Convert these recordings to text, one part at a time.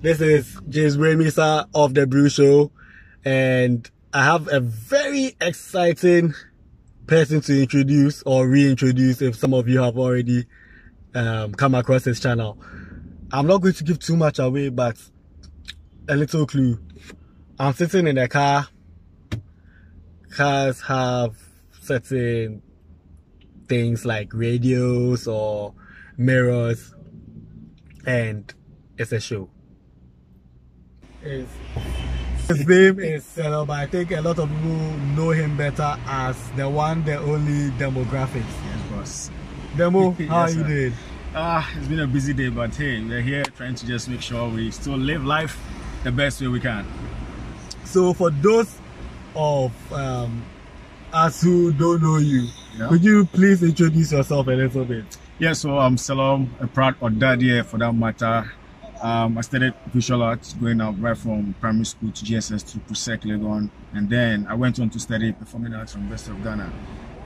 This is James Remisa of the Brew Show, and I have a very exciting person to introduce or reintroduce if some of you have already come across his channel. I'm not going to give too much away, but a little clue. I'm sitting in a car. Cars have certain things like radios or mirrors, and it's a show. His name is Selo, but I think a lot of people know him better as the one, the only Demographix. Yes, boss. Demo, how Yes, are you doing? It's been a busy day, but hey, we're here trying to just make sure we still live life the best way we can. So for those of us who don't know you, could you please introduce yourself a little bit? Yeah, so I'm Selo, a proud dad here for that matter. I studied visual arts going out right from primary school to GSS to Pusek Legon, and then I went on to study performing arts from the University of Ghana.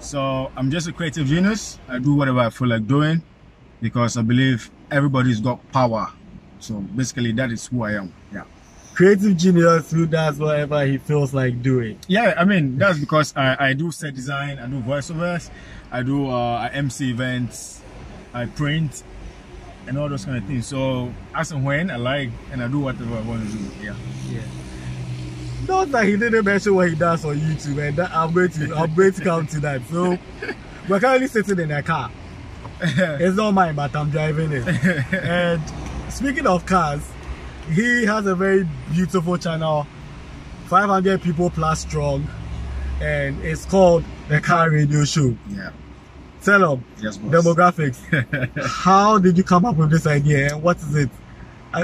So I'm just a creative genius. I do whatever I feel like doing because I believe everybody's got power. So basically that is who I am. Yeah. Creative genius who does whatever he feels like doing. Yeah, I mean, that's because I do set design, I do voiceovers, I do MC events, I print, and all those kind of things. So as and when I like, and I do whatever I want to do. Yeah. Not that he didn't mention what he does on YouTube, and that I'm going to come to that. So we're currently sitting in a car. It's not mine, but I'm driving it. And speaking of cars, he has a very beautiful channel, 500 people plus strong, and it's called The Car Radio Show. Yeah. Tell them, yes, boss. Demographix, how did you come up with this idea, and what is it?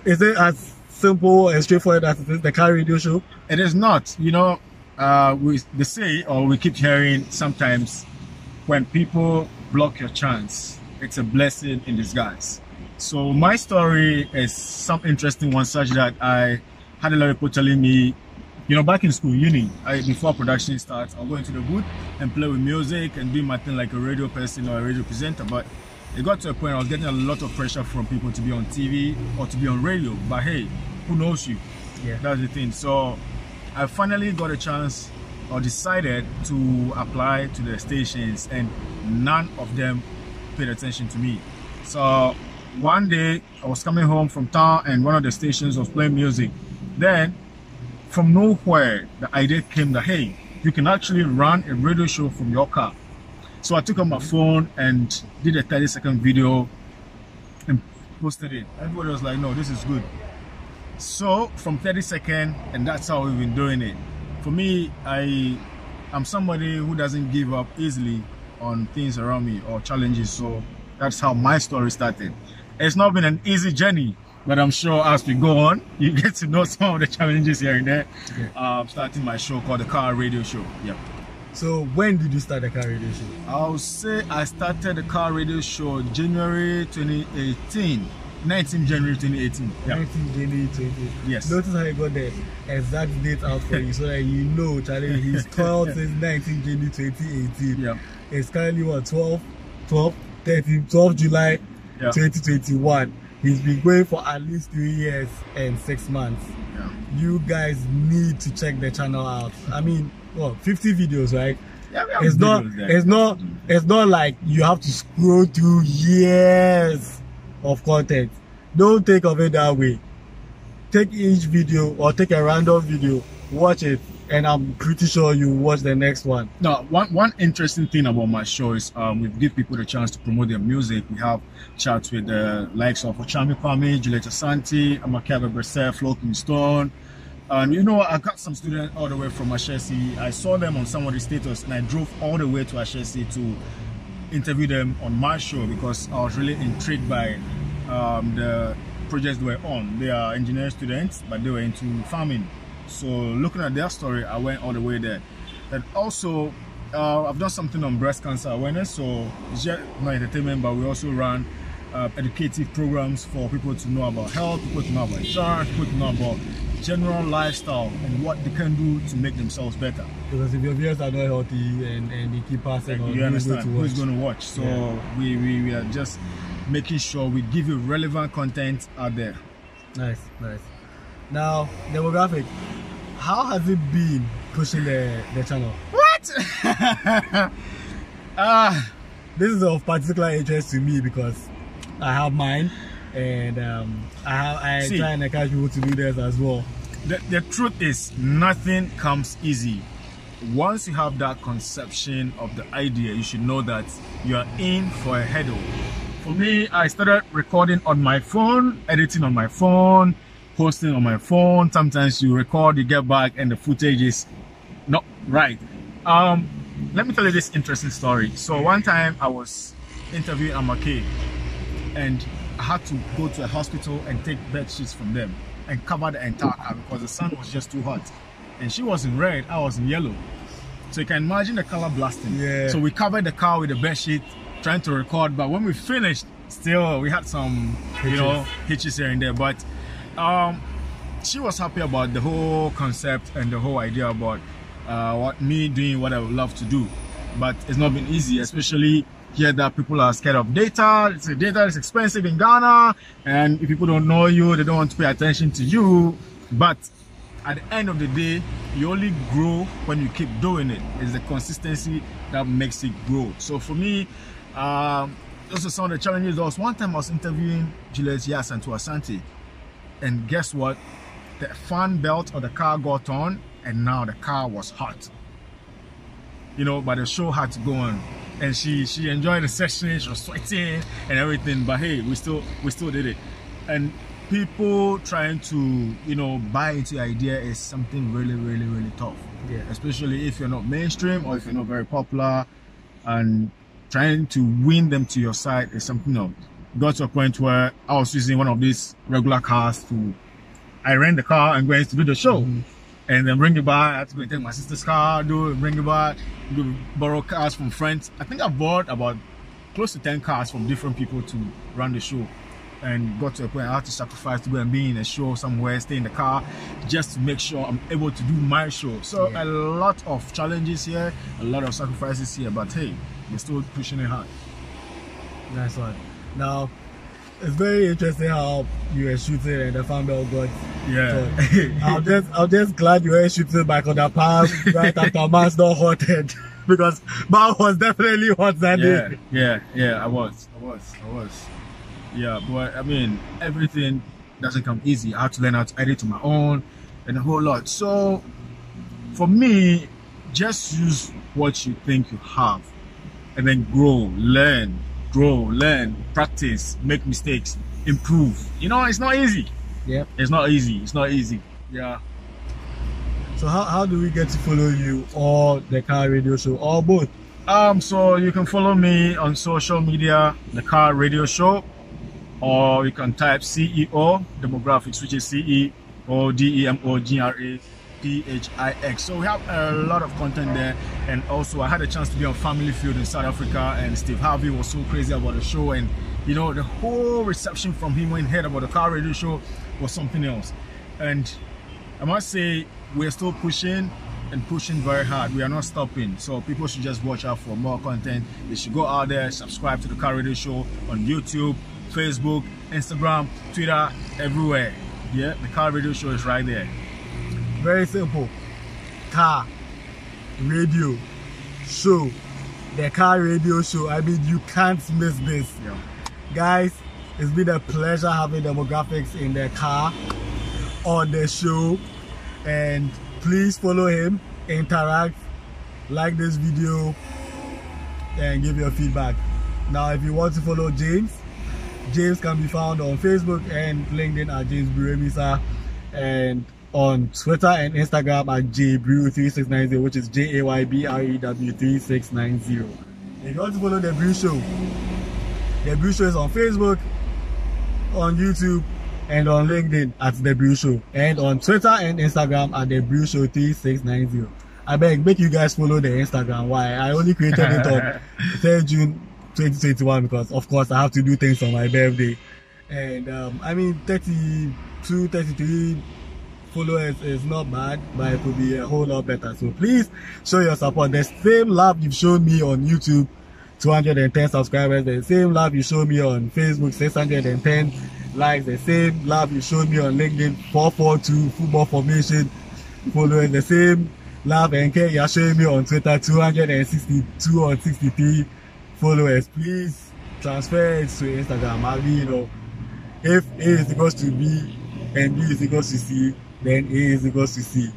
Is it as simple and straightforward as it is, The Car Radio Show? It is not. You know, they say, or we keep hearing sometimes, when people block your chance, it's a blessing in disguise. So my story is some interesting one, such that I had a lot of people telling me, you know, back in school, uni, before production starts, I'll go into the booth and play with music and do my thing like a radio person or a radio presenter. But it got to a point I was getting a lot of pressure from people to be on TV or to be on radio. But hey, who knows you? Yeah. That's the thing. So I finally got a chance or decided to apply to the stations, and none of them paid attention to me. So one day I was coming home from town and one of the stations was playing music. Then from nowhere the idea came that hey, you can actually run a radio show from your car. So I took out my phone and did a 30-second video and posted it. Everybody was like, no, this is good. So from 30 seconds, and that's how we've been doing it. For me, I'm somebody who doesn't give up easily on things around me or challenges. So that's how my story started. It's not been an easy journey, but I'm sure as we go on, you get to know some of the challenges here and there. Starting my show called The Car Radio Show. Yep. So when did you start The Car Radio Show? I'll say I started The Car Radio Show January 2018. 19 January 2018. Yeah. 19 January 2018. Yes. Notice how I got the exact date out for you so that you know, Charlie, he's 12 since 19 January 2018. Yeah. It's currently what, 12 July 2021. He's been going for at least 3 years and 6 months. Yeah. You guys need to check the channel out. I mean, what, 50 videos, right? Yeah, it's not like you have to scroll through years of content. Don't think of it that way. Take each video or take a random video, watch it, and I'm pretty sure you watch the next one. Now, one interesting thing about my show is we give people the chance to promote their music. We have chats with the likes of Ochami Kwame, Juliet Asante, Amakabe Berse, Floating Stone. And you know, I got some students all the way from Ashesi. I saw them on some of the status, and I drove all the way to Ashesi to interview them on my show because I was really intrigued by the projects they were on. They are engineering students, but they were into farming. So looking at their story, I went all the way there. And also, I've done something on breast cancer awareness. So it's just not entertainment, but we also run educative programs for people to know about health, people to know about insurance, people to know about general lifestyle and what they can do to make themselves better. Because if your viewers are not healthy and they keep passing on, you understand who's going to watch. So we are just making sure we give you relevant content out there. Nice. Now, Demographix, how has it been pushing the channel? What? This is of particular interest to me because I have mine, and I try and encourage people to do theirs as well. The truth is, nothing comes easy. Once you have that conception of the idea, you should know that you are in for a hurdle. For me, I started recording on my phone, editing on my phone, posting on my phone. Sometimes you record, you get back, and the footage is not right. Let me tell you this interesting story. So one time I was interviewing Amake, and I had to go to a hospital and take bed sheets from them and cover the entire car because the sun was just too hot. And she was in red, I was in yellow. So you can imagine the color blasting. Yeah. So we covered the car with the bed sheet, trying to record, but when we finished, still we had some hitches here and there. But she was happy about the whole concept and the whole idea about me doing what I would love to do. But it's not been easy, especially here that people are scared of data. Data is expensive in Ghana, and if people don't know you, they don't want to pay attention to you. But at the end of the day, you only grow when you keep doing it. It's the consistency that makes it grow. So for me, those are some of the challenges. There was one time I was interviewing Julius Yas and Asante, and guess what? The fan belt of the car got on, and now the car was hot. But the show had to go on, and she enjoyed the session. She was sweating and everything, but hey, we still did it. And people trying to buy into the idea is something really tough. Yeah. Especially if you're not mainstream or if you're not very popular, and trying to win them to your side is something else. Got to a point where I was using one of these regular cars I rent the car and going to do the show. And then bring it back. I had to go and take my sister's car, bring it back, borrow cars from friends. I think I bought about close to 10 cars from different people to run the show. And got to a point I had to sacrifice to go and be in a show somewhere, stay in the car, just to make sure I'm able to do my show. So a lot of challenges here, a lot of sacrifices here, but hey, we're still pushing it hard. Nice one. Now, it's very interesting how you were shooting and the fan belt got. Yeah. I'm just glad you were shooting back on the palm right after man's not hotted, because man was definitely hot that day. Yeah, I was. Yeah, but I mean, everything doesn't come easy. I had to learn how to edit on my own and a whole lot. So for me, just use what you think you have and then grow, learn, practice, make mistakes, improve. It's not easy. Yeah. It's not easy. Yeah. So how do we get to follow you or the Car Radio Show or both? So you can follow me on social media, the Car Radio Show, or you can type CEO Demographix, which is CEODEMOGRAPHIX. So we have a lot of content there, and also I had a chance to be on Family Field in South Africa, and Steve Harvey was so crazy about the show, and the whole reception from him when he heard about the Car Radio Show was something else. And I must say, we're still pushing very hard. We are not stopping, so people should just watch out for more content. They should go out there, subscribe to the Car Radio Show on YouTube, Facebook, Instagram, Twitter, everywhere. Yeah, the Car Radio Show is right there. Very simple. Car Radio Show. The Car Radio Show. I mean, you can't miss this. Yeah. Guys, it's been a pleasure having Demographix in the car on the show. And please follow him, interact, like this video, and give your feedback. Now, if you want to follow James can be found on Facebook and LinkedIn at James Brew, and on Twitter and Instagram at jbrew3690, which is JAYBREW3690. If you want to follow the Brew Show is on Facebook, on YouTube, and on LinkedIn at The Brew Show, and on Twitter and Instagram at The Brew Show 3690. I beg, make you guys follow the Instagram. Why? I only created it on 3rd June 2021 because, of course, I have to do things on my birthday. And I mean, 32, 33 followers is not bad, but it could be a whole lot better. So please show your support. The same love you've shown me on YouTube, 210 subscribers. The same love you show me on Facebook, 610. likes, the same love you showed me on LinkedIn, 442 football formation followers, the same love and care you're showing me on Twitter, 262 or 63 followers. Please transfer it to Instagram. I'll be, you know, if A is equals to B and B is equals to C, then A is equals to C.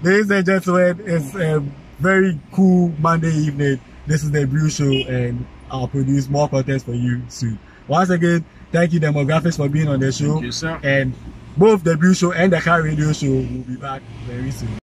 Ladies and gentlemen, it's a very cool Monday evening. This is the Brew Show, and I'll produce more content for you soon. Once again, thank you, Demographix, for being on the show. Thank you, sir. And both the Brew Show and the Car Radio Show will be back very soon.